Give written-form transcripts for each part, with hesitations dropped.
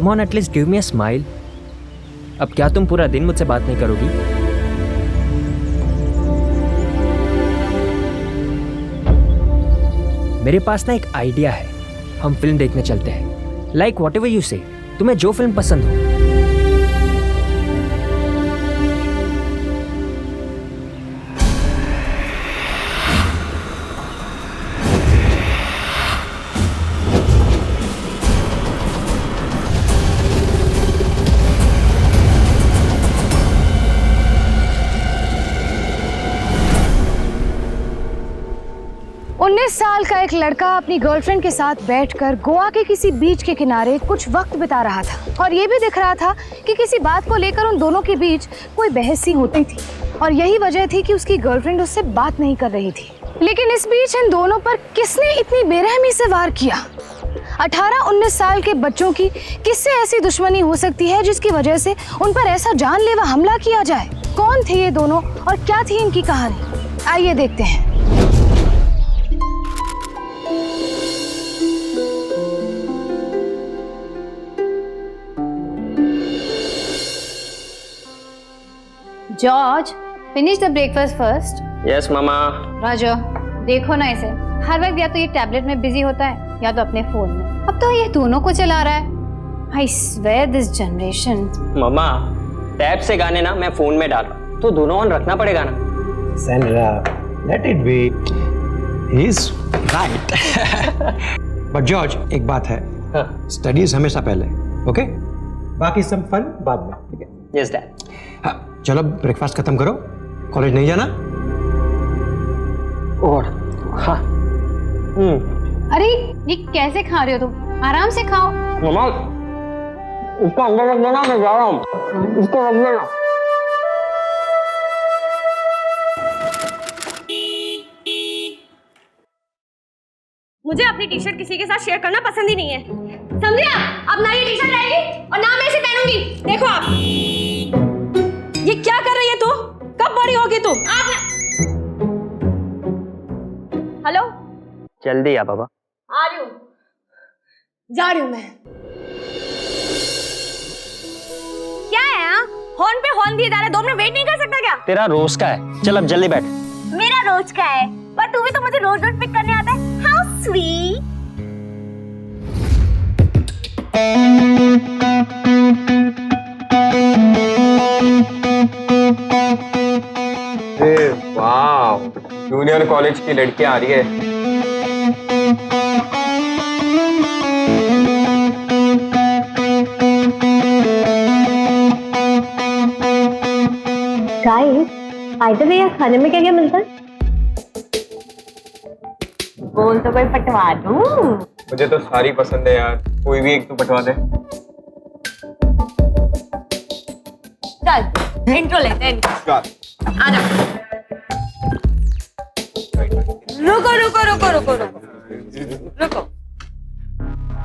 Come on at least give me a smile. अब क्या तुम पूरा दिन मुझसे बात नहीं करोगी? मेरे पास ना एक आइडिया है, हम फिल्म देखने चलते हैं। लाइक वॉट एवर यू से, तुम्हें जो फिल्म पसंद हो। साल का एक लड़का अपनी गर्लफ्रेंड के साथ बैठकर गोवा के किसी बीच के किनारे कुछ वक्त बिता रहा था और ये भी दिख रहा था कि किसी बात को लेकर उन दोनों के बीच कोई बहस सी होती थी और यही वजह थी कि उसकी गर्लफ्रेंड उससे बात नहीं कर रही थी। लेकिन इस बीच इन दोनों पर किसने इतनी बेरहमी से वार किया? 18-19 साल के बच्चों की किससे ऐसी दुश्मनी हो सकती है जिसकी वजह से उन पर ऐसा जानलेवा हमला किया जाए? कौन थे ये दोनों और क्या थी इनकी कहानी? आइए देखते हैं। George, finish the breakfast first. Yes मामा। राजा, देखो ना इसे, हर वक्त या तो ये टैबलेट में बिजी होता है या तो अपने फोन में। अब तो ये दोनों को चला रहा है। I swear this generation. Mama, tab से गाने ना मैं फोन में डाल रहा, तो दोनों ऑन रखना पड़ेगा ना। Sandra, let it be. He is right. But George, एक बात है, स्टडीज हमेशा पहले, ओके? बाकी सब फन बाद में, ठीक है? Yes dad. हाँ, चलो ब्रेकफास्ट खत्म करो, कॉलेज नहीं जाना? और हाँ। अरे ये कैसे खा रहे हो तुम? आराम से खाओ। मामा, इसको अंदर रख देना, मैं जा रहा हूँ। इसको रख देना। मुझे अपनी टी शर्ट किसी के साथ शेयर करना पसंद ही नहीं है, समझे आप? अब ना ये टी शर्ट रहेगी और ना मैं इसे पहनूंगी। देखो आप, ये क्या कर रही है तू? कब बड़ी होगी तू? आप ना। हेलो, जल्दी आ बाबा। आ रही हूँ, जा रही हूँ मैं। क्या है यहाँ? हॉर्न पे हॉर्न दिए जा रहे, 2 मिनट वेट नहीं कर सकता क्या? तेरा रोज का है, चल अब जल्दी बैठ। मेरा रोज का है, पर तू भी तो मुझे रोज रोज पिक करने आता है। How sweet. वाह, जूनियर कॉलेज की लड़की आ रही है। गाइस, बाय द वे यहाँ खाने में क्या क्या मिलता है? बोल तो कोई पटवा दूं। मुझे तो सारी पसंद है यार, कोई भी एक तो पटवा दे। चल इंट्रो लेते हैं। आ जाओ। रुको रुको रुको रुको रुको रुको।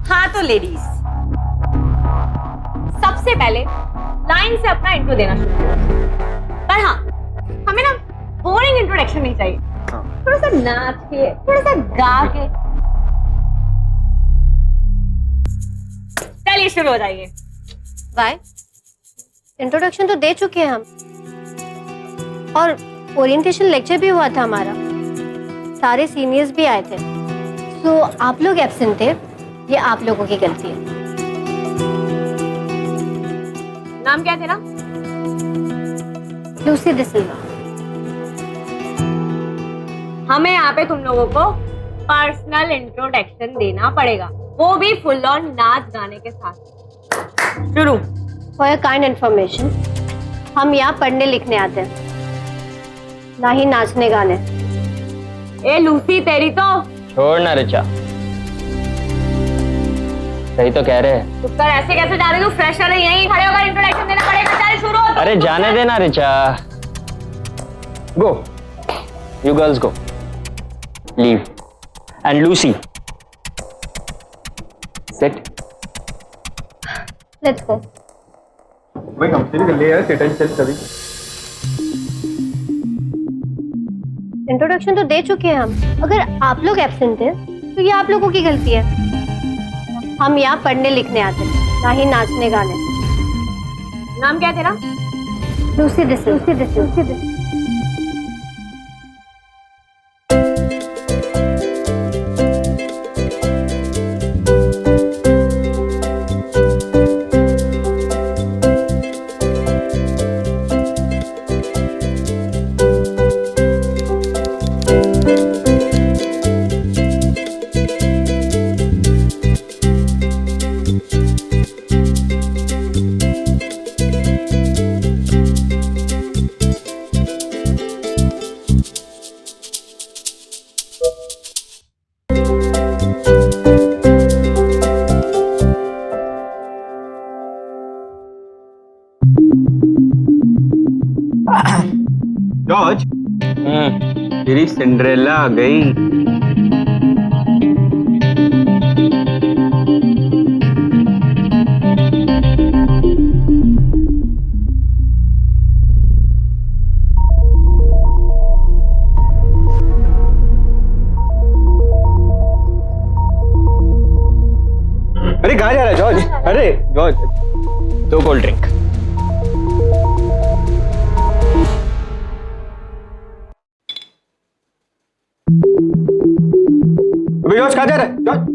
हाँ तो लेडीज, सबसे पहले लाइन से अपना इंट्रो देना शुरू करो। पर हाँ, हमें ना बोरिंग इंट्रोडक्शन नहीं चाहिए, थोड़ा सा नाच के, थोड़ा सा गा के। चलिए शुरू हो जाइए। वाई, इंट्रोडक्शन तो दे चुके हैं हम, और ओरिएंटेशन लेक्चर भी हुआ था हमारा, सारे सीनियर्स भी आए थे। तो आप लोग एब्सेंट थे, ये आप लोगों की गलती है। नाम क्या है तेरा? लूसी डिसिल्वा। हमें यहाँ पे तुम लोगों को पर्सनल इंट्रोडक्शन देना पड़ेगा, वो भी फुल ऑन नाच गाने के साथ। शुरू। फॉर योर काइंड इन्फॉर्मेशन, हम यहाँ पढ़ने लिखने आते हैं, ना ही नाचने गाने। ए लूसी, तेरी तो छोड़ ना रिचा, सही तो कह रहे हैं। चुप कर, ऐसे कैसे जा रही तू? फ्रेशर है, यहीं खड़े होकर इंट्रोडक्शन देना पड़ेगा। चल शुरू हो। अरे जाने देना Richa. Go, you girls go, leave, and Lucy sit. Let's go. भाई हमसे भी कर ले यार, सिट एंड चल कभी। इंट्रोडक्शन तो दे चुके हैं हम, अगर आप लोग एब्सेंट हैं तो ये आप लोगों की गलती है। हम यहाँ पढ़ने लिखने आते हैं, ना ही नाचने गाने। नाम क्या है तेरा? Lucy this. जॉर्ज, तेरी सिंड्रेला आ गई। अरे कहाँ जा रहा है जॉर्ज? अरे जॉर्ज, 2 कोल्ड ड्रिंक। अबे जॉर्ज कहाँ जा रहा है? George,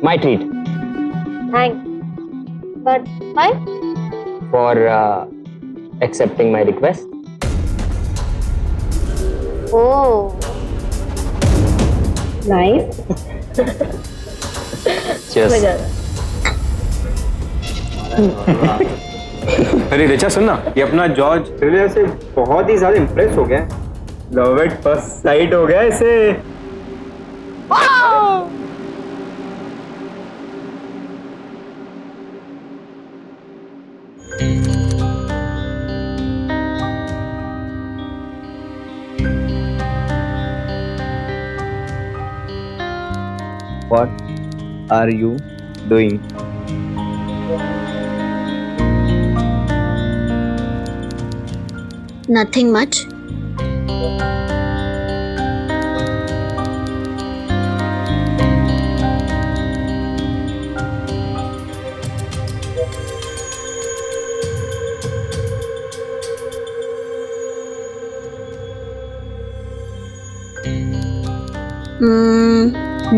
my treat Thanks. But why? for accepting my request. Oh. Nice. Cheers. अरे रिचा सुन ना, ये अपना जॉर्ज तेरे वजह से बहुत ही ज्यादा इम्प्रेस हो गया। लव एट फर्स्ट साइट हो गया इसे। What are you doing? Nothing much.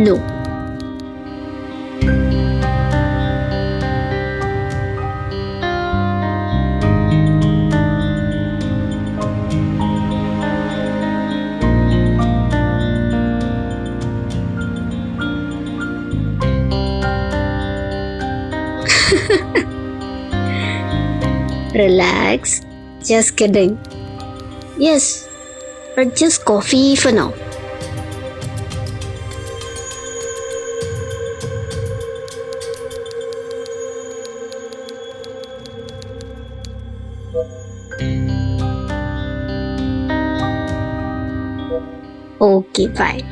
No. Relax. Just kidding. Yes, but just coffee for now. Okay, fine.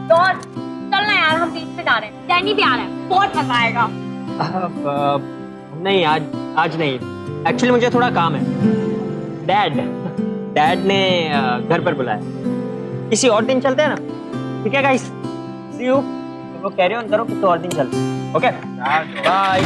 George चल ना यार, हम बीच पे जा रहे हैं। डैनी भी आ रहा है, बहुत मजा आएगा। नहीं, आज नहीं। एक्चुअली मुझे थोड़ा काम है। डैड ने घर पर बुलाया। किसी और दिन चलते हैं ना? ठीक है गाइस, सी यू। तुम लोग कैरी ऑन करो, किसी और दिन चलते हैं। Okay, bye.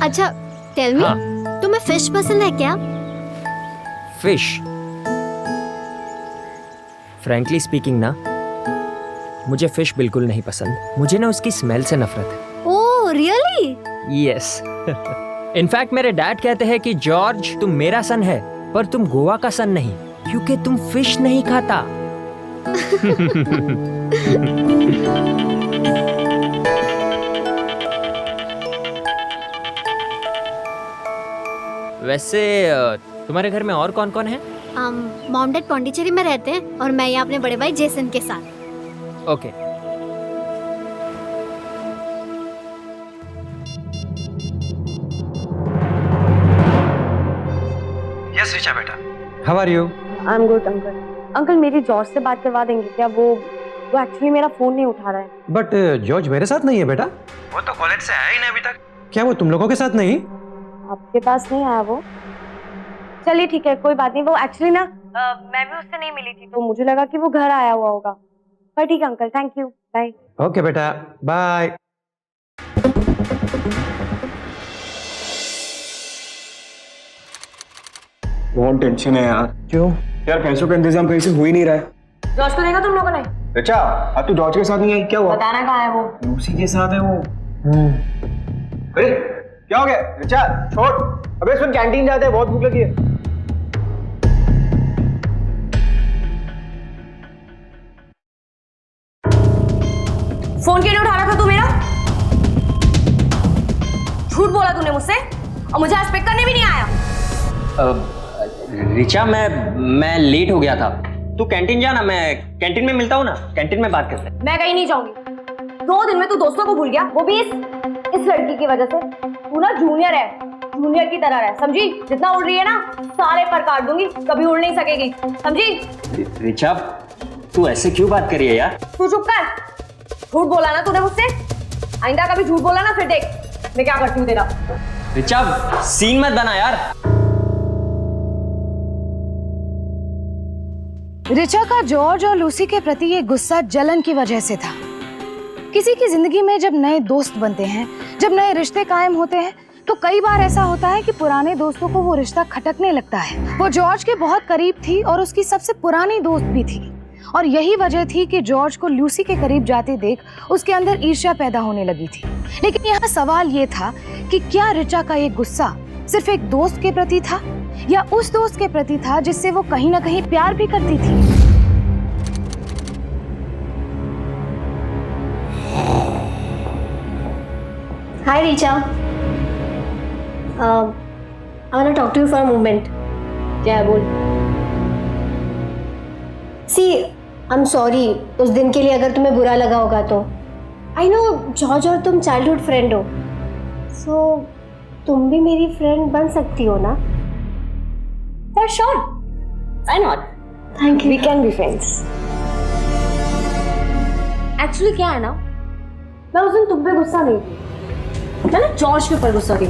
अच्छा, टेल मी, तुम्हें फिश पसंद है क्या? फिश? फ्रैंकली स्पीकिंग ना, मुझे फिश बिल्कुल नहीं पसंद। मुझे ना उसकी स्मेल से नफरत है। Oh really? यस। इनफैक्ट मेरे डैड कहते हैं कि जॉर्ज, तुम मेरा सन है पर तुम गोवा का सन नहीं, क्योंकि तुम फिश नहीं खाता। वैसे तुम्हारे घर में और कौन कौन है? मॉम डैड पौंडीचेरी में रहते हैं और मैं यहाँ अपने बड़े भाई जेसन के साथ। ओके, यस ऋचा बेटा, how are you? I am good uncle. Uncle मेरी जॉर्ज से बात करवा देंगे क्या? वो एक्चुअली मेरा फोन नहीं उठा रहा है। बट जॉर्ज मेरे साथ नहीं है बेटा, वो तो कॉलेज से आया ही नहीं अभी तक। क्या वो तुम लोगों के साथ नहीं? आपके पास नहीं आया वो? चलिए ठीक है, कोई बात नहीं। वो एक्चुअली ना मैं भी उससे नहीं मिली थी, तो मुझे लगा कि वो घर आया हुआ होगा। पर ठीक है uncle, thank you, bye. Okay बेटा, बाय। बहुत टेंशन है यार। क्यों? यार पैसों का इंतजाम कहीं से हो ही नहीं रहा है। जॉर्ज को देखा तुम लोगों ने? अच्छा, अब तू जॉर्ज के साथ नहीं आई, क्या हुआ? बताना कहाँ है वो? लूसी के साथ है वो। अरे क्या हो गया? रिचा छोड़, अबे सुन, कैंटीन जाते हैं, बहुत भूख लगी है। फोन क्यों नहीं उठा रहा था तू मेरा? झूठ बोला तूने मुझसे, और मुझे आज पिक करने भी नहीं आया। रिचा मैं लेट हो गया था। तू कैंटीन जा ना, मैं कैंटीन में मिलता हूँ ना, कैंटीन में बात करते हैं। मैं कहीं नहीं जाऊंगी। 2 दिन में तू दोस्तों को भूल गया, वो भी इस लड़की की वजह से। तू ना जूनियर है, जूनियर की तरह है, समझी? जितना उड़ रही है ना, सारे पर काट दूंगी, कभी उड़ नहीं सकेगी, समझी? रिचा तू ऐसे क्यों बात कर रही है यार? तू चुप कर। झूठ बोला ना तूने मुझसे, आइंदा कभी झूठ बोला ना, फिर देख मैं क्या करती हूँ तेरा। रिचा सीन मत बना यार। रिचा का जॉर्ज और लूसी के प्रति ये गुस्सा जलन की वजह से था। किसी की जिंदगी में जब नए दोस्त बनते हैं, जब नए रिश्ते कायम होते हैं, तो कई बार ऐसा होता है कि पुराने दोस्तों को वो रिश्ता खटकने लगता है। वो जॉर्ज के बहुत करीब थी और उसकी सबसे पुरानी दोस्त भी थी, और यही वजह थी कि जॉर्ज को लूसी के करीब जाते देख उसके अंदर ईर्ष्या पैदा होने लगी थी। लेकिन यहाँ सवाल ये था कि क्या रिचा का ये गुस्सा सिर्फ एक दोस्त के प्रति था, या उस दोस्त के प्रति था जिससे वो कहीं ना कहीं प्यार भी करती थी? हाय Richa, I want to talk to you for a moment. क्या है बोल? See, I'm sorry उस दिन के लिए अगर तुम्हें बुरा लगा होगा तो। I know जॉर्ज और तुम चाइल्डहुड फ्रेंड हो, so तुम भी मेरी फ्रेंड बन सकती हो ना? For sure. Why not? Thank you. We can be friends. Actually क्या है ना, मैं उस दिन तुम पे गुस्सा नहीं थी, मैं ना जॉर्ज के ऊपर गुस्सा थी।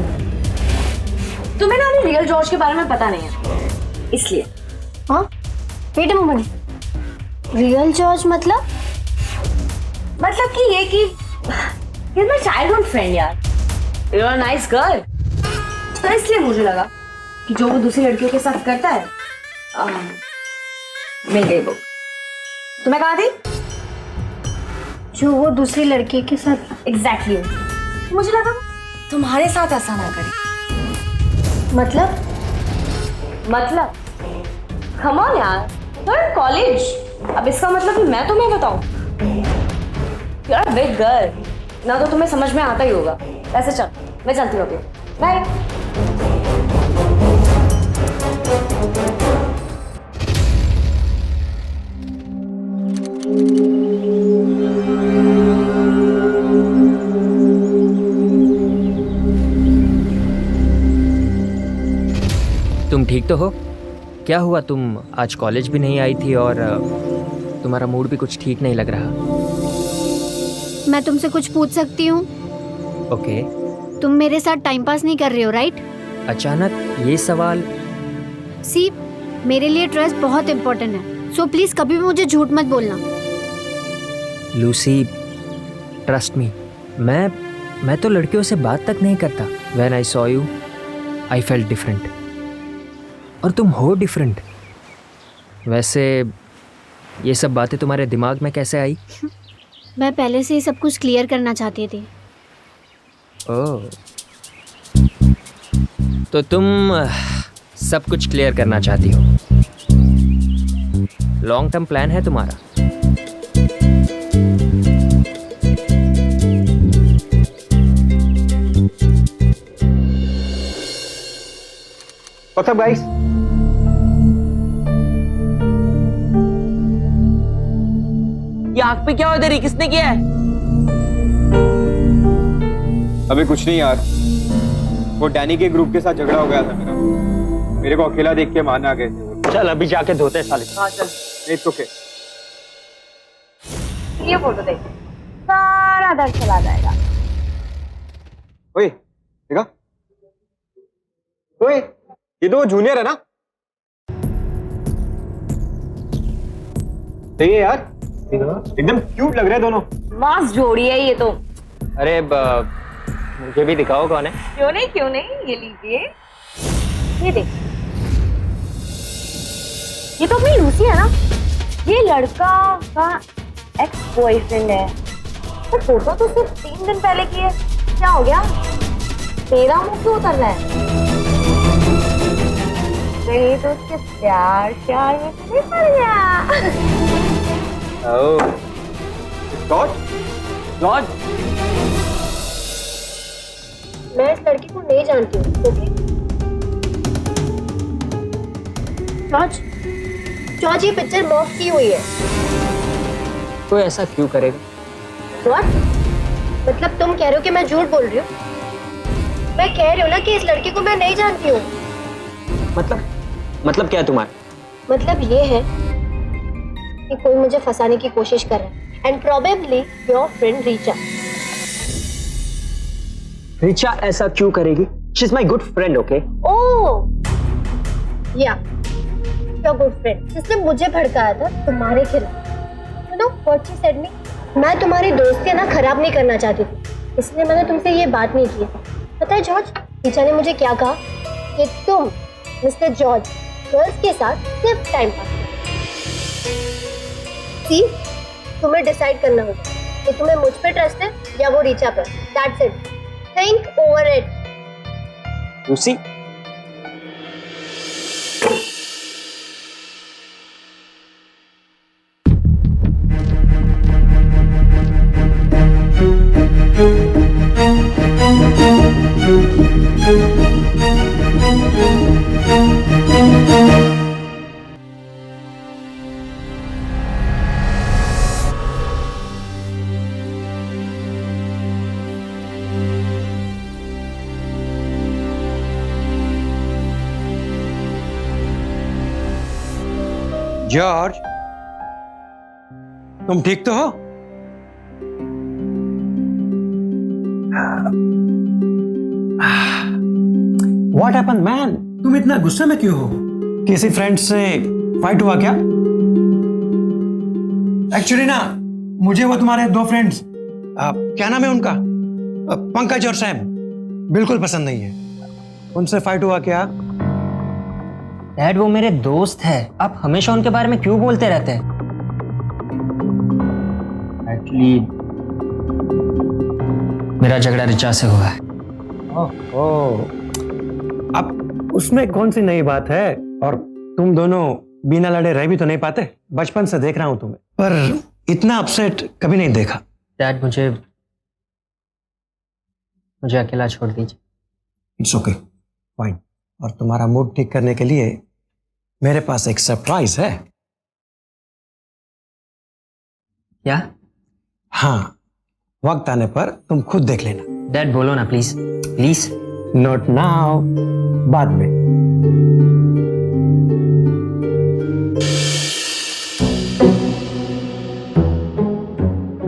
तुम्हें ना अभी रियल जॉर्ज के बारे में पता नहीं है, इसलिए। हाँ? Wait a moment. Real George मतलब कि ये कि He's my childhood friend यार। You're a nice girl. तो इसलिए मुझे लगा कि जो वो दूसरी लड़कियों के साथ करता है, मिल गई वो। तुम्हें कहा थी? जो वो दूसरी लड़की के साथ Exactly. मुझे लगा तुम्हारे साथ ऐसा ना करे। मतलब Come on यार, you're in college. अब इसका मतलब कि मैं तुम्हें बताऊं? You're a big girl. ना तो तुम्हें समझ में आता ही होगा। ऐसे चल, मैं चलती हूँ अभी। बाय। तुम ठीक तो हो? क्या हुआ, तुम आज कॉलेज भी नहीं आई थी और तुम्हारा मूड भी कुछ ठीक नहीं लग रहा। मैं तुमसे कुछ पूछ सकती हूँ? ओके। तुम मेरे साथ टाइम पास नहीं कर रहे हो, राइट? अचानक ये सवाल? सी, मेरे लिए ट्रस्ट बहुत इम्पोर्टेंट है, सो प्लीज कभी भी मुझे झूठ मत बोलना। लूसी, ट्रस्ट मी, मैं तो लड़कियों से बात तक नहीं करता। When I saw you I felt different, और तुम हो डिफरेंट। वैसे ये सब बातें तुम्हारे दिमाग में कैसे आई? मैं पहले से ही सब कुछ क्लियर करना चाहती थी। ओह, तो तुम सब कुछ क्लियर करना चाहती हो। लॉन्ग टर्म प्लान है तुम्हारा? What's up guys? ये आग पे क्या हो रही, किसने किया है? अभी कुछ नहीं यार, वो डैनी के ग्रुप के साथ झगड़ा हो गया था मेरा। मेरे को अकेला देख के मारने आ गए थे वो। चल अभी जाके धोते हैं साले। हाँ चल, इट्स ओके। ये फोटो देख, सारा दर्द चला जाएगा। ओए देखा, ओए ये तो वो जूनियर है ना? सही है यार, एकदम क्यूट लग रहे हैं दोनों। मास जोड़ी है ये तो। अरे मुझे भी दिखाओ कौन है। क्यों नहीं, ये लीजिए, ये देख, ये तो अपनी लूसी है ना। ये लड़का का एक्स बॉयफ्रेंड है। तो फोटो तो सिर्फ 3 दिन पहले की है, क्या हो गया? तेरा मुंह क्यों उतर रहा है? ये तो उसके प्यार में नहीं पड़ गया। जॉर्ज, मैं इस लड़की को नहीं जानती हूँ, ओके? जॉर्ज ये पिक्चर मॉफ की हुई है। कोई ऐसा क्यों करेगा? What? मतलब तुम कह रहे हो कि मैं झूठ बोल रही हूँ? मैं कह रही हूँ ना कि इस लड़की को मैं नहीं जानती हूँ। मतलब क्या है तुम्हारा? मतलब ये है कि कोई मुझे फंसाने की कोशिश कर रहा है। And probably your friend Richa ऐसा क्यों करेगी? She is my good friend, okay? Oh yeah your good friend, जिसने मुझे भड़काया था तुम्हारे खिलाफ। You know what she said me? मैं तुम्हारी दोस्ती ना खराब नहीं करना चाहती थी, इसलिए मैंने तुमसे ये बात नहीं की। पता है जॉर्ज, रिचा ने मुझे क्या कहा कि तुम मिस्टर जॉर्ज गर्ल्स के साथ सिर्फ टाइम पास सी, तुम्हें डिसाइड करना होगा कि तुम्हें मुझ पे ट्रस्ट है या वो रिचा पर। That's it, think over it. Lucy, George, तुम ठीक तो हो? What happened, man? तुम इतना गुस्से में क्यों हो? किसी फ्रेंड से फाइट हुआ क्या? एक्चुअली ना, मुझे वो तुम्हारे 2 फ्रेंड्स, क्या नाम है उनका, पंकज और सैम, बिल्कुल पसंद नहीं है। उनसे फाइट हुआ क्या? डैड वो मेरे दोस्त है, आप हमेशा उनके बारे में क्यों बोलते रहते हैं? एक्चुअली मेरा झगड़ा रिचा से हुआ है। ओह, अब उसमें कौन सी नई बात है? और तुम दोनों बिना लड़े रह भी तो नहीं पाते? बचपन से देख रहा हूं तुम्हें, पर इतना अपसेट कभी नहीं देखा। डैड मुझे अकेला छोड़ दीजिए। It's okay, fine. और तुम्हारा मूड ठीक करने के लिए मेरे पास एक सरप्राइज है। क्या? हाँ, वक्त आने पर तुम खुद देख लेना। डैड बोलो ना प्लीज प्लीज। नॉट नाउ, बाद में।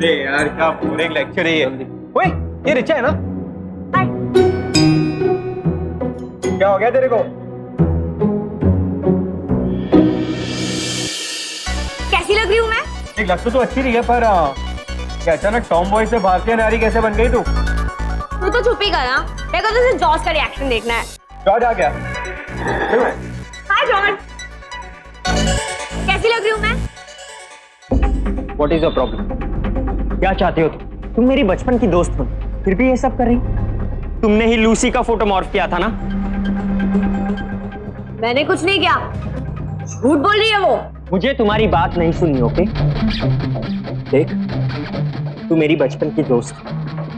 यार क्या बोरिंग लेक्चर है ये। ओए ये रिचा है ना? हाय। क्या हो गया तेरे को? कैसी लग रही हूँ मैं? एक लग तो अच्छी रही है, पर क्या अचानक टॉम बॉय से भारतीय नारी कैसे बन गई तू? तू तो चुप ही कर ना, मेरे को तो सिर्फ जॉर्ज का रिएक्शन देखना है। जॉर्ज आ गया। हाय जॉर्ज, कैसी लग रही हूँ मैं? What is your problem? क्या चाहते हो तुम मेरी बचपन की दोस्त हो, फिर भी ये सब कर रही? तुमने ही लूसी का फोटो मॉर्फ किया था ना? मैंने कुछ नहीं किया, झूठ बोल रही है वो। मुझे तुम्हारी बात नहीं सुननी, ओके? देख, तू मेरी बचपन की दोस्त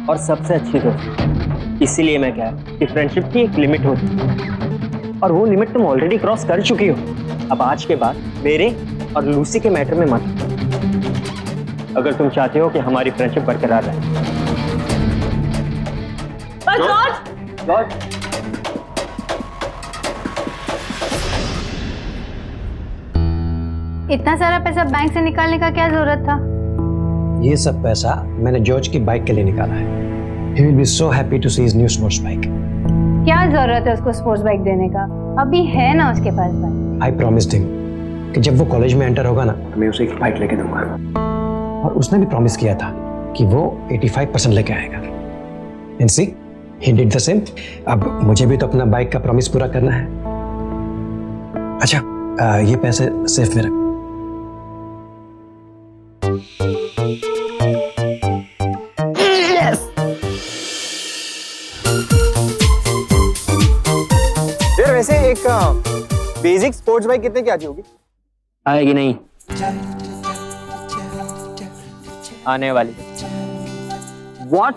और सबसे अच्छी दोस्त, इसीलिए मैं कह कि फ्रेंडशिप की एक लिमिट होती है और वो लिमिट तुम ऑलरेडी क्रॉस कर चुकी हो। अब आज के बाद मेरे और लूसी के मैटर में मत, अगर तुम चाहते हो कि हमारी फ्रेंडशिप बरकरार रहे। पर जॉर्ज, इतना सारा पैसा बैंक से निकालने का क्या जरूरत था? ये सब पैसा मैंने जॉर्ज की बाइक के लिए निकाला है। He will be so happy to see his new sports bike. क्या जरूरत है उसको स्पोर्ट्स बाइक देने का? अभी है ना उसके पास बाइक। I promised him कि जब वो कॉलेज में एंटर होगा ना तो मैं उसे एक बाइक लेके दूंगा। और उसने भी प्रॉमिस किया था कि वो 85% लेके आएगा। And see, he did the same. अब मुझे भी तो अपना बाइक का प्रॉमिस पूरा करना है। अच्छा, ये पैसे सेफ में रख। यार वैसे एक बेसिक स्पोर्ट्स बाइक कितने की आती होगी? आएगी नहीं, आने वाली। What?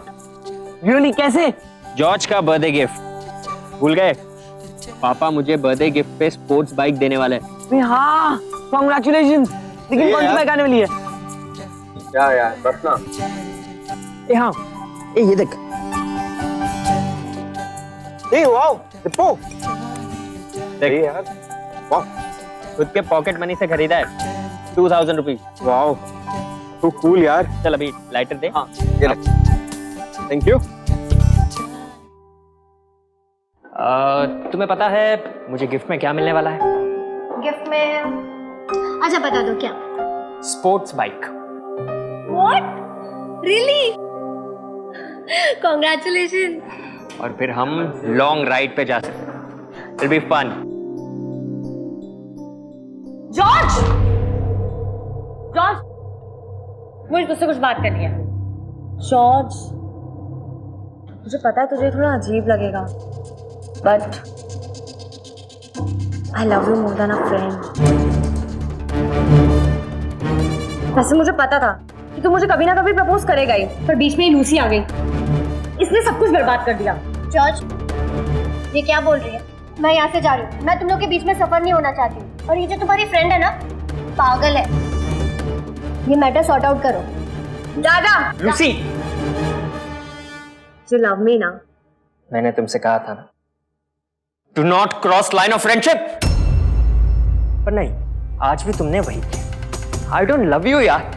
Really? कैसे? जॉर्ज का बर्थडे गिफ्ट भूल गए? पापा मुझे बर्थडे गिफ्ट पे स्पोर्ट्स बाइक देने वाले हैं। हाँ, कांग्रेचुलेशंस। लेकिन कौन सी बाइक आने वाली है? क्या यार, बस ना। हाँ, ये देख। वाओ, दिप्पो। देख यार, वाह, खुद के पॉकेट मनी से खरीदा है, 2000 रुपीज। वाओ, तो कूल यार। चल अभी लाइटर दे। हाँ, ये रख। Thank you. तुम्हें पता है मुझे गिफ्ट में क्या मिलने वाला है? गिफ्ट में अच्छा बता दो क्या? Sports bike. What? Really? Congratulations. और फिर हम लॉन्ग राइड पे जा सकते हैं। It'll be fun. George, George, मुझे तुझसे कुछ बात करनी है। जॉर्ज, मुझे पता है तुझे थोड़ा अजीब लगेगा, but I love you more than a friend. वैसे मुझे पता था कि तू मुझे कभी ना कभी प्रपोज करेगा ही, पर बीच में ही लूसी आ गई, इसने सब कुछ बर्बाद कर दिया। जॉर्ज, ये क्या बोल रही है? मैं यहाँ से जा रही हूँ। मैं तुम लोग के बीच में सफर नहीं होना चाहती हूँ। और ये जो तुम्हारी फ्रेंड है ना, पागल है। ये मैटर सॉर्ट आउट करो। दादा, लूसी, यू लव मी ना? मैंने तुमसे कहा था ना, do not cross line of friendship. पर नहीं, आज भी तुमने वही किया। आई डोंट लव यू यार,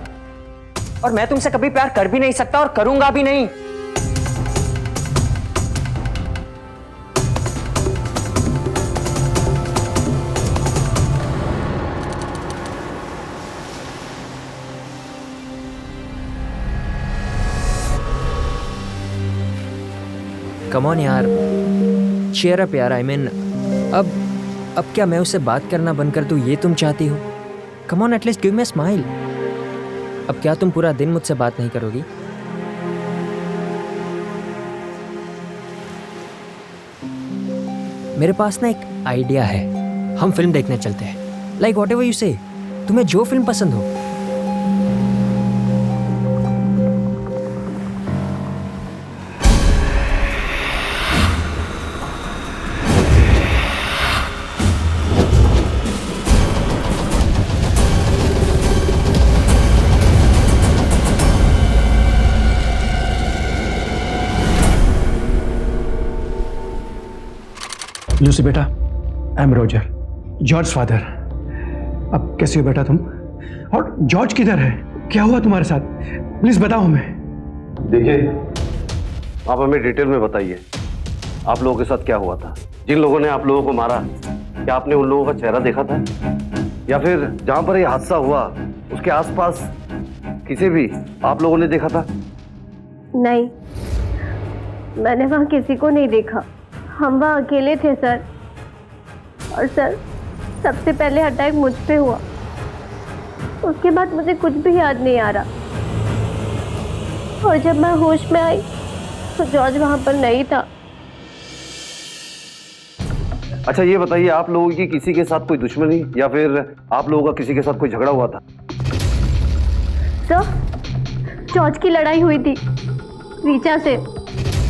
और मैं तुमसे कभी प्यार कर भी नहीं सकता और करूंगा भी नहीं। कम ऑन यार, चीयर अप यार। आई मीन, अब क्या मैं उससे बात करना बंद कर दूं, ये तुम चाहती हो? Come on, at least give me a smile. अब क्या तुम पूरा दिन मुझसे बात नहीं करोगी? मेरे पास ना एक आइडिया है, हम फिल्म देखने चलते हैं। लाइक वॉट एवर यू से, तुम्हें जो फिल्म पसंद हो। लूसी बेटा, I am Roger, George father. अब कैसे हो बेटा तुम? और जॉर्ज किधर है? क्या हुआ तुम्हारे साथ? प्लीज बताओ हमें। देखिए, आप हमें डिटेल में बताइए, आप लोगों के साथ क्या हुआ था? जिन लोगों ने आप लोगों को मारा, क्या आपने उन लोगों का चेहरा देखा था? या फिर जहां पर यह हादसा हुआ उसके आसपास किसी भी आप लोगों ने देखा था? नहीं, मैंने वहाँ किसी को नहीं देखा। हम वहाँ अकेले थे सर। और सर, सबसे पहले अटैक मुझ पे हुआ, उसके बाद मुझे कुछ भी याद नहीं आ रहा। और जब मैं होश में आई तो जॉर्ज वहाँ पर नहीं था। अच्छा ये बताइए, आप लोगों की किसी के साथ कोई दुश्मनी या फिर आप लोगों का किसी के साथ कोई झगड़ा हुआ था? सर, जॉर्ज की लड़ाई हुई थी रीचा से।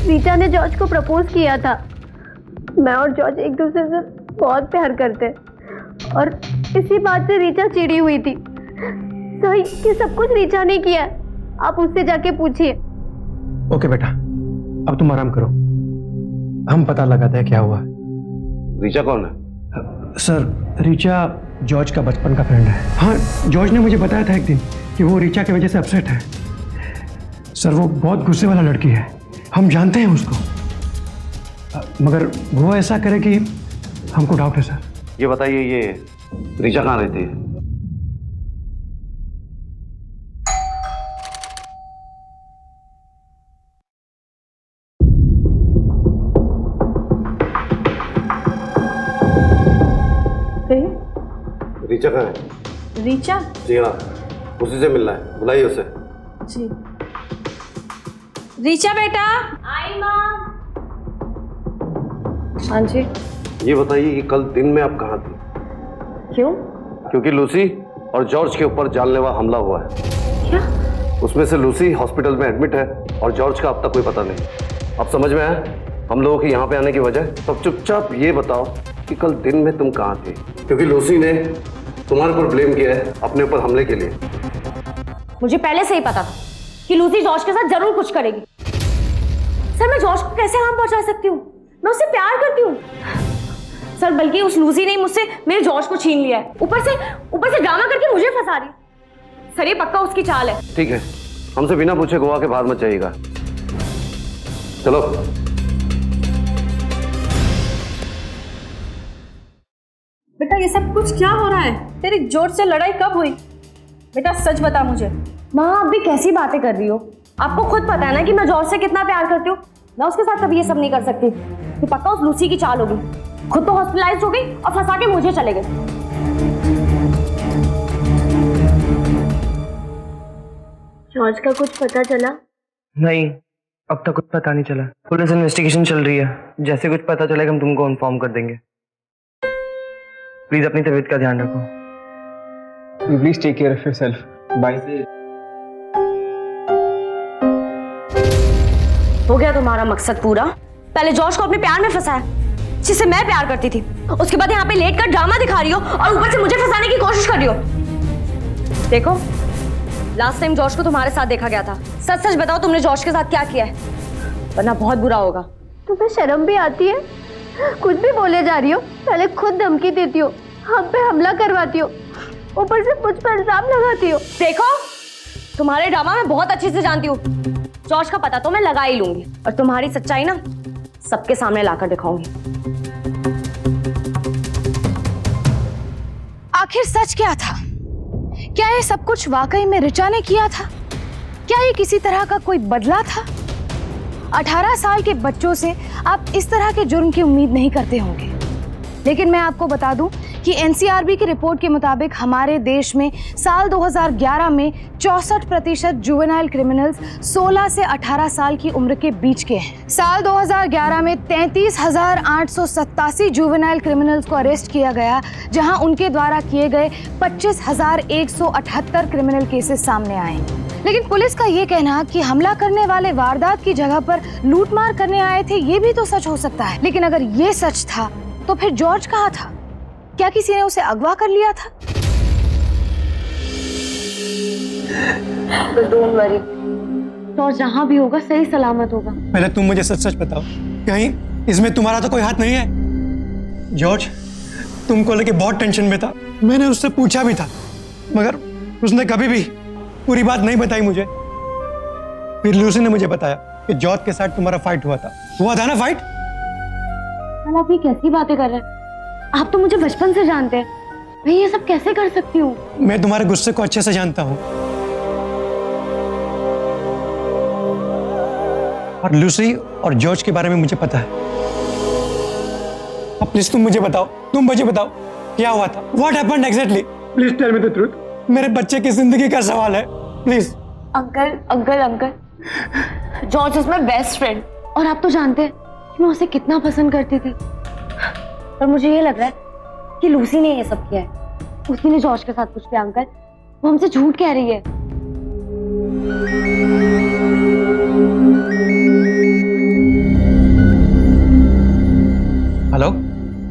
रीचा ने जॉर्ज को प्रपोज किया था। मैं और जॉर्ज एक दूसरे से बहुत प्यार करते, और इसी बात से रीचा चिड़ी हुई थी। सर, ये सब कुछ रीचा ने किया है, आप उससे जाके पूछिए। ओके बेटा, अब तुम आराम करो, हम पता लगाते हैं क्या हुआ। रीचा कौन है? सर, रीचा जॉर्ज का बचपन का फ्रेंड है। हाँ, जॉर्ज ने मुझे बताया था एक दिन कि वो रिचा की वजह से अपसेट है। सर वो बहुत गुस्से वाला लड़की है, हम जानते हैं उसको, मगर वो ऐसा करे कि हमको डाउट है सर। ये बताइए, ये रिचा कहाँ रहती है? रिचा कहाँ है? रीचा? जी हाँ, उसी से मिलना है, बुलाइए उसे। जी। रीचा बेटा। आई माँ। हाँ जी। ये बताइए कि कल दिन में आप कहाँ थी? क्यों? क्योंकि लूसी और जॉर्ज के ऊपर जानलेवा हमला हुआ है। क्या? उसमें से लूसी हॉस्पिटल में एडमिट है और जॉर्ज का अब तक कोई पता नहीं। अब समझ में आया हम लोगों के यहाँ पे आने की वजह? तब चुपचाप ये बताओ कि कल दिन में तुम कहाँ थे? क्योंकि लूसी ने तुम्हारे ऊपर ब्लेम किया है अपने ऊपर हमले के लिए। मुझे पहले से ही पता था कि लूसी जॉर्ज के साथ जरूर कुछ करेगी। सर मैं जॉर्ज को कैसे हार्म पहुंचा सकती हूँ? मैं उससे प्यार करती हूँ सर, बल्कि उस लूसी ने मुझसे मेरे जॉर्ज को छीन लिया है, ऊपर से ड्रामा करके मुझे फंसा रही है। सर ये पक्का उसकी चाल है। ठीक है, हमसे बिना पूछे गोवा के बाहर मत जाइएगा। चलो। बेटा ये सब कुछ क्या हो रहा है? तेरी जॉर्ज से लड़ाई कब हुई? बेटा सच बता मुझे। माँ आप भी कैसी बातें कर रही हो? आपको खुद पता है ना कि मैं जॉर्ज से कितना प्यार करती हूँ। मैं उसके साथ कभी ये सब नहीं कर सकती। ये पक्का उस लूसी की चाल होगी। खुद तो हॉस्पिटलाइज हो गई और फंसा के मुझे चले गए। जॉर्ज का कुछ पता चला? नहीं, अब तक कुछ पता नहीं चला। पुलिस इन्वेस्टिगेशन चल रही है, जैसे कुछ पता चलेगा हम तुमको इन्फॉर्म कर देंगे। प्लीज अपनी तबीयत का ध्यान रखो। Please take care of yourself. Bye. हो गया तुम्हारा मकसद पूरा? पहले जॉर्ज को अपने प्यार में फंसाया जिससे मैं प्यार करती थी, उसके बाद यहाँ पे लेट कर ड्रामा दिखा रही हो और ऊपर से मुझे फंसाने की कोशिश कर रही हो। देखो लास्ट टाइम जॉर्ज को तुम्हारे साथ देखा गया था। सच सच बताओ तुमने जॉर्ज के साथ क्या किया है, वरना बहुत बुरा होगा। तुम्हें शर्म भी आती है? कुछ भी बोले जा रही हो। पहले खुद धमकी देती हो, हम पे हमला करवाती हो, ऊपर से मुझ पर इल्जाम लगाती हो। देखो तुम्हारे ड्रामा मैं बहुत अच्छे से जानती हूँ। जॉर्ज का पता तो मैं लगा ही लूंगी और तुम्हारी सच्चाई ना सबके सामने लाकर दिखाऊंगी। आखिर सच क्या था? क्या ये सब कुछ वाकई में रिचा ने किया था? क्या ये किसी तरह का कोई बदला था? 18 साल के बच्चों से आप इस तरह के जुर्म की उम्मीद नहीं करते होंगे, लेकिन मैं आपको बता दूं कि एनसीआरबी की रिपोर्ट के मुताबिक हमारे देश में साल 2011 में 64% जुवेनाइल क्रिमिनल्स 16 से 18 साल की उम्र के बीच के हैं। साल 2011 में 33,887 जुवेनाइल क्रिमिनल्स को अरेस्ट किया गया, जहां उनके द्वारा किए गए 25,178 क्रिमिनल केसेस सामने आए। लेकिन पुलिस का ये कहना कि हमला करने वाले वारदात की जगह पर लूटमार करने आए थे, ये भी तो सच हो सकता है। लेकिन अगर ये सच था तो फिर जॉर्ज कहाँ था? क्या किसी ने उसे अगवा कर लिया था? डोंट वरी, जॉर्ज जहाँ भी होगा सही सलामत होगा। पहले तुम मुझे सच सच बताओ, कहीं इसमें तुम्हारा तो कोई हाथ नहीं है? जॉर्ज तुमको लेके बहुत टेंशन में था। मैंने उससे पूछा भी था, मगर उसने कभी भी पूरी बात नहीं बताई मुझे। फिर लूसी ने मुझे बताया कि जॉर्ज के साथ तुम्हारा फाइट हुआ था ना फाइट? आप ये कैसी बातें कर रहे हैं? आप तो मुझे बचपन से जानते हैं, मैं ये सब कैसे कर सकती हूँ? मैं तुम्हारे गुस्से को अच्छे से जानता हूँ, और लूसी और जॉर्ज के बारे में मुझे पता है। अब प्लीज तुम मुझे बताओ क्या हुआ था? What happened exactly? Please tell me the truth. मेरे बच्चे की जिंदगी का सवाल है, please. Uncle, George is my best friend और आप तो जानते हैं कि मैं उसे कितना पसंद करती थी। और मुझे ये लग रहा है कि लूसी ने ये सब किया है। उसी ने जॉर्ज के साथ कुछ किया। अंकल वो हमसे झूठ कह रही है। Hello,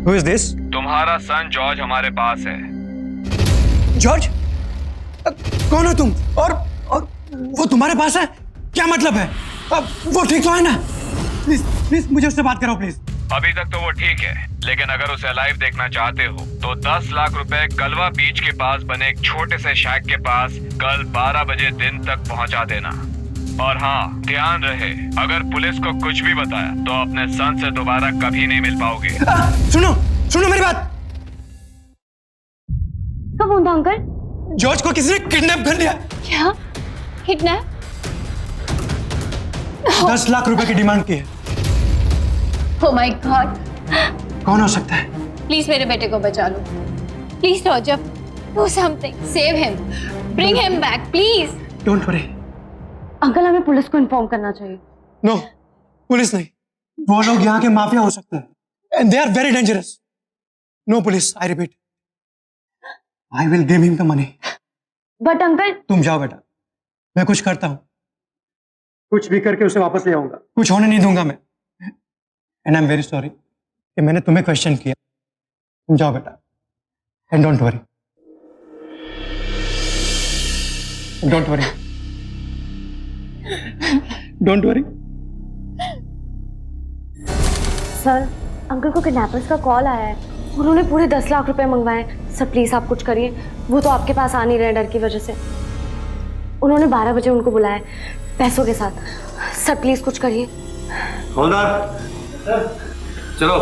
who is this? तुम्हारा सन जॉर्ज हमारे पास है। जॉर्ज? कौन हो तुम? और वो तुम्हारे पास है? क्या मतलब है? वो ठीक तो है ना? प्लीज मुझे उससे बात कराओ प्लीज। अभी तक तो वो ठीक है, लेकिन अगर उसे लाइव देखना चाहते हो तो 10 लाख रुपए गलवा बीच के पास बने एक छोटे से शैक के पास कल 12 बजे दिन तक पहुंचा देना। और हाँ, ध्यान रहे, अगर पुलिस को कुछ भी बताया तो अपने सन से दोबारा कभी नहीं मिल पाओगे। सुनो सुनो मेरी बात। कब होता अंकल? जॉर्ज को किसी ने किडनैप कर लिया। क्या? किडनैप? 10 लाख रुपए की डिमांड की है। Oh my God! कौन हो सकता है? प्लीज मेरे बेटे को बचा लो। Please Roger, do something, save him, bring him back, please. Don't worry. Uncle हमें पुलिस को इन्फॉर्म करना चाहिए। नो, पुलिस नहीं, वो लोग यहाँ के माफिया हो सकते हैं and they are very dangerous. No police, I repeat, I will give him the money. But uncle. तुम जाओ बेटा, मैं कुछ करता हूँ, कुछ भी करके उसे वापस ले आऊंगा। कुछ होने नहीं दूंगा मैं। And I am very sorry कि मैंने तुम्हें क्वेश्चन किया। तुम जाओ बेटा and don't worry, don't worry, don't worry. Sir, uncle को किडनैपर्स का कॉल आया है। उन्होंने पूरे 10 लाख रुपए मंगवाए। सर प्लीज आप कुछ करिए, वो तो आपके पास आ नहीं रहे डर की वजह से। उन्होंने 12 बजे उनको बुलाया पैसों के साथ। सर प्लीज कुछ करिए। हवलदार चलो।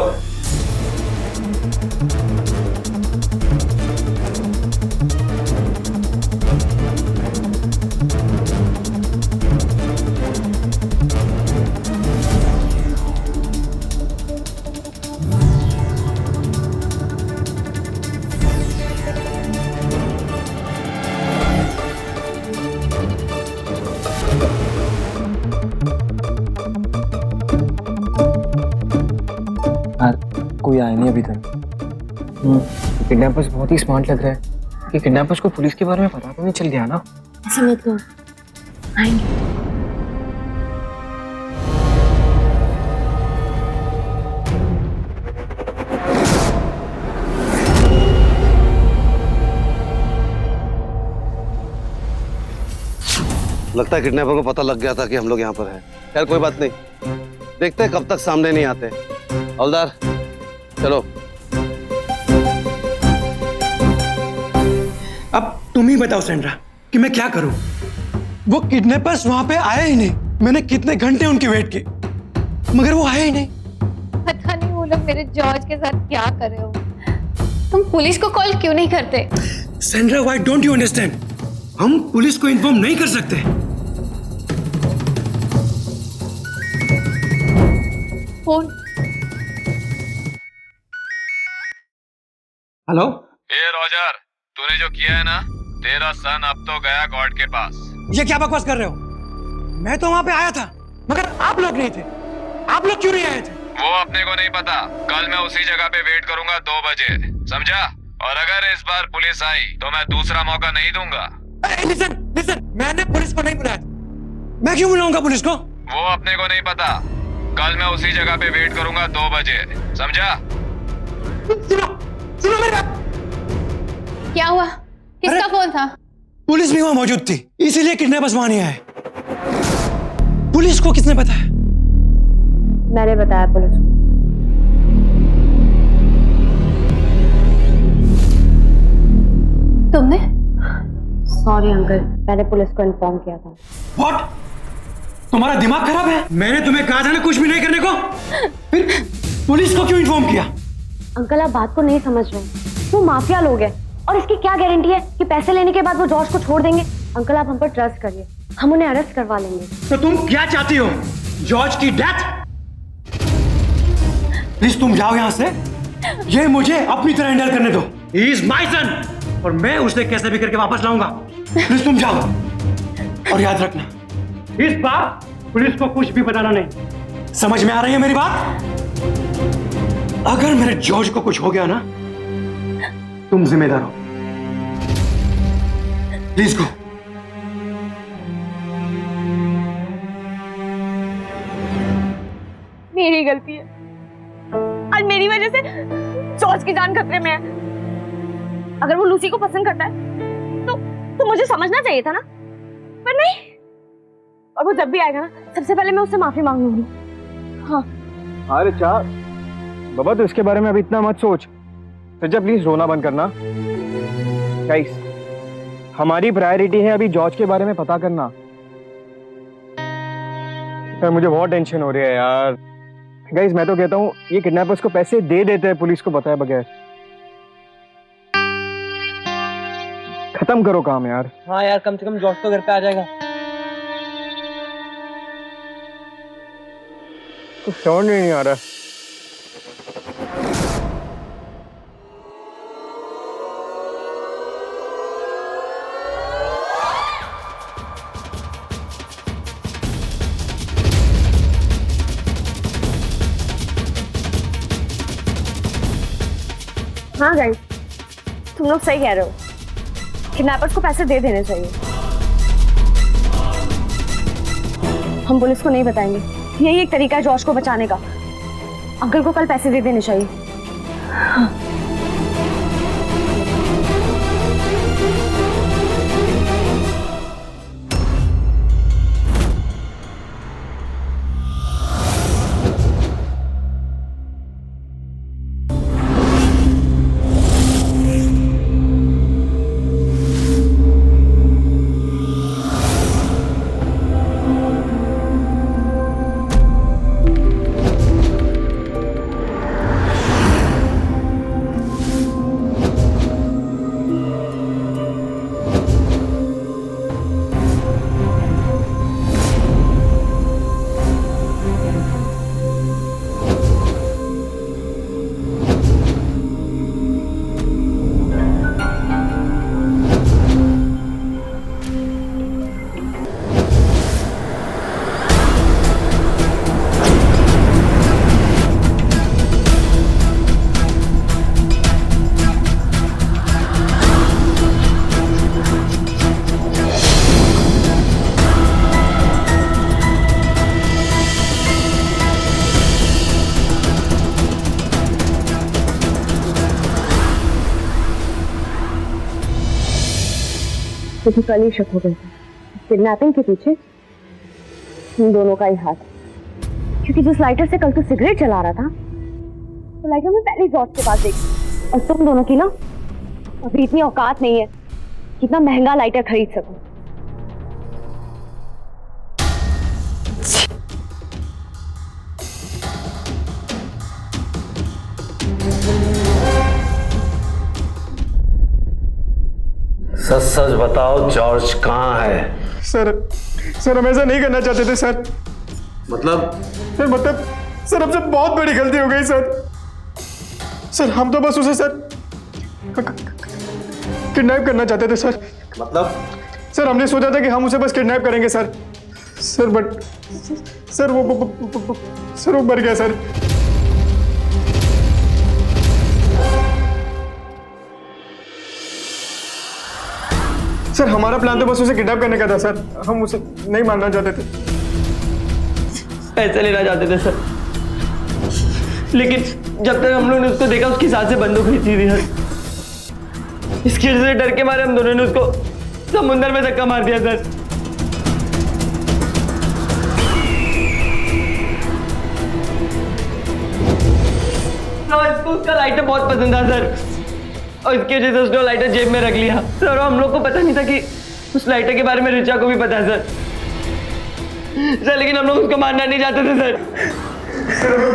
कोई आया नहीं अभी तक। किडनैपर्स बहुत ही स्मार्ट लग रहा है कि किडनैपर्स को पुलिस के बारे में पता तो नहीं चल गया ना। ऐसा मत करो, आएंगे। लगता है किडनैपर को पता लग गया था कि हम लोग यहाँ पर हैं। खैर कोई बात नहीं, देखते हैं कब तक सामने नहीं आते। हवलदार चलो। अब तुम ही बताओ सेंड्रा कि मैं क्या करूं। वो किडनैपर्स वहां पे आए ही नहीं। मैंने कितने घंटे उनकी वेट की मगर वो आए ही नहीं। पता नहीं वो लोग मेरे जॉर्ज के साथ क्या कर रहे हो। तुम पुलिस को कॉल क्यों नहीं करते? Sandra, why don't you understand? हम पुलिस को इन्फॉर्म नहीं कर सकते। फोन। हेलो। ए रॉजर, तूने जो किया है ना, तेरा सन अब तो गया गॉड के पास। ये क्या बकवास कर रहे हो? मैं तो वहां पे आया था मगर आप लोग नहीं थे। आप लोग क्यों नहीं आए थे? वो अपने को नहीं पता। कल मैं उसी जगह पे वेट करूंगा 2 बजे, समझा? और अगर इस बार पुलिस आई तो मैं दूसरा मौका नहीं दूंगा। लिसन, लिसन, मैंने पुलिस को नहीं बुलाया। मैं क्यों बुलाऊंगा पुलिस को? वो अपने को नहीं पता। कल मैं उसी जगह पे वेट करूंगा 2 बजे, समझा? सुनो, सुनो मेरी बात। क्या हुआ? किसका फोन था? पुलिस भी वहां मौजूद थी, इसीलिए किडनैपर्स वहां नहीं आए। पुलिस को किसने बताया? मैंने बताया पुलिस को। तुमने? सॉरी अंकल, मैंने पुलिस को इन्फॉर्म किया था। What? तुम्हारा दिमाग खराब है? मैंने तुम्हें कहा था ना कुछ भी नहीं करने को। फिर पुलिस को क्यों इन्फॉर्म किया? अंकल आप बात को नहीं समझ रहे। वो माफिया लोग हैं और इसकी क्या गारंटी है कि पैसे लेने के बाद वो जॉर्ज को छोड़ देंगे? अंकल आप हम पर ट्रस्ट करिए, हम उन्हें अरेस्ट करवा लेंगे। तो तुम क्या चाहती हो? जॉर्ज की डेथ? प्लीज तुम जाओ यहां से। ये मुझे अपनी तरह हैंडल करने दो। ही इज माय सन और मैं उसे कैसे भी करके वापस लाऊंगा। प्लीज तुम जाओ और याद रखना, इस बार पुलिस को कुछ भी बताना नहीं। समझ में आ रही है मेरी बात? अगर मेरे जॉर्ज को कुछ हो गया ना, तुम जिम्मेदार हो। Please go. मेरी गलती है, आज मेरी वजह से जॉर्ज की जान खतरे में है। अगर वो लूसी को पसंद करता है तो मुझे समझना चाहिए था ना, पर नहीं। और वो जब भी आएगा ना, सबसे पहले मैं उससे माफी मांग लूंगी। हाँ। अरे चाह, बाबा तो इसके बारे में अभी इतना मत सोच। रिचा प्लीज रोना बंद करना। गाइस, हमारी प्रायोरिटी है अभी जॉर्ज के बारे में पता करना। यार मुझे बहुत टेंशन हो रही है यार। गाइस मैं तो कहता हूँ ये किडनैपर्स को पैसे दे देते हैं पुलिस को बताए बगैर। खत्म करो काम यार। हाँ यार, कम से कम जॉर्ज तो घर पे आ जाएगा। कुछ समझ नहीं आ रहा। हाँ गाइस, तुम लोग सही कह रहे हो, किडनैपर्स को पैसे दे देने चाहिए। हम पुलिस को नहीं बताएंगे, यही एक तरीका है जॉर्ज को बचाने का। अंकल को कल पैसे दे देने चाहिए। हाँ। मुझे कल ही शक हो गया था, किडनैपिंग के पीछे इन दोनों का ही हाथ, क्योंकि जिस लाइटर से कल तू सिगरेट जला रहा था तो लाइटर में पहले जॉर्ज के पास देखी, और तुम दोनों की ना अभी इतनी औकात नहीं है कि इतना महंगा लाइटर खरीद सकूं। सच सच बताओ, जॉर्ज कहाँ है? सर हम ऐसा नहीं करना चाहते थे सर। मतलब सर हमसे बहुत बड़ी गलती हो गई सर हम तो बस उसे सर किडनैप करना चाहते थे सर। मतलब सर हमने सोचा था कि हम उसे बस किडनैप करेंगे सर बट सर वो मर गया सर। सर हमारा प्लान तो बस उसे किडनैप करने का था सर, हम उसे नहीं मारना चाहते थे। पैसे लेना चाहते थे सर, लेकिन जब तक हम लोगों ने उसको देखा उसकी सांसें बंदूक खींची थी सर। इसकी वजह से डर के मारे हम दोनों ने उसको समुद्र में धक्का मार दिया सर। इसको उसका लाइटर बहुत पसंद था सर, और इसकी वजह से उसने लाइटर जेब में रख लिया सर। और हम लोग को पता नहीं था कि उस लाइटर के बारे में रिचा को भी पता है सर, लेकिन हम लोग उसको मारना नहीं चाहते थे सर।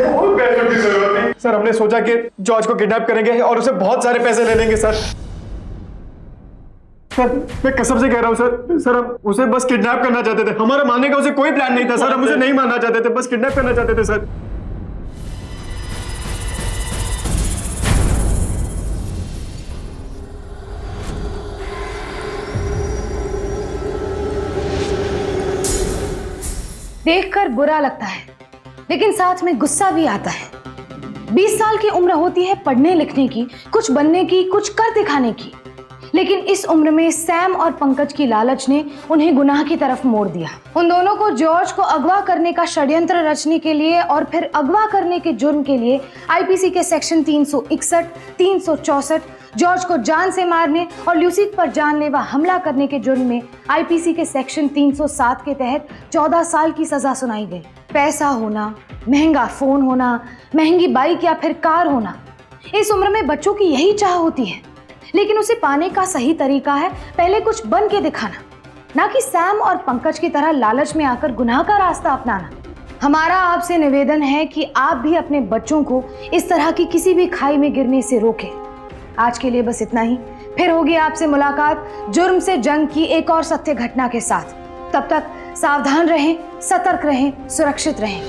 बहुत पैसों की जरूरत थी सर, हमने सोचा कि जॉर्ज को किडनैप करेंगे और उसे बहुत सारे पैसे ले लेंगे सर। मैं कसम से कह रहा हूँ सर हम उसे बस किडनैप करना चाहते थे। हमारा मारने का उसे कोई प्लान नहीं था सर, हम उसे नहीं मारना चाहते थे, बस किडनैप करना चाहते थे सर। देखकर बुरा लगता है, लेकिन साथ में गुस्सा भी आता है। 20 साल की उम्र होती है पढ़ने लिखने की, कुछ बनने की, कुछ कर दिखाने की, लेकिन इस उम्र में सैम और पंकज की लालच ने उन्हें गुनाह की तरफ मोड़ दिया। उन दोनों को जॉर्ज को अगवा करने का षड्यंत्र रचने के लिए और फिर अगवा करने के जुर्म के लिए आईपीसी के सेक्शन 361, 364, जॉर्ज को जान से मारने और ल्यूसी पर जानलेवा हमला करने के जुर्म में आईपीसी के सेक्शन 307 के तहत 14 साल की सजा सुनाई गई। पैसा होना, महंगा फोन होना, महंगी बाइक या फिर कार होना, इस उम्र में बच्चों की यही चाह होती है। लेकिन उसे पाने का सही तरीका है पहले कुछ बन के दिखाना, ना कि सैम और पंकज की तरह लालच में आकर गुनाह का रास्ता अपनाना। हमारा आपसे निवेदन है कि आप भी अपने बच्चों को इस तरह की किसी भी खाई में गिरने से रोकें। आज के लिए बस इतना ही। फिर होगी आपसे मुलाकात जुर्म से जंग की एक और सत्य घटना के साथ। तब तक सावधान रहें, सतर्क रहें, सुरक्षित रहें।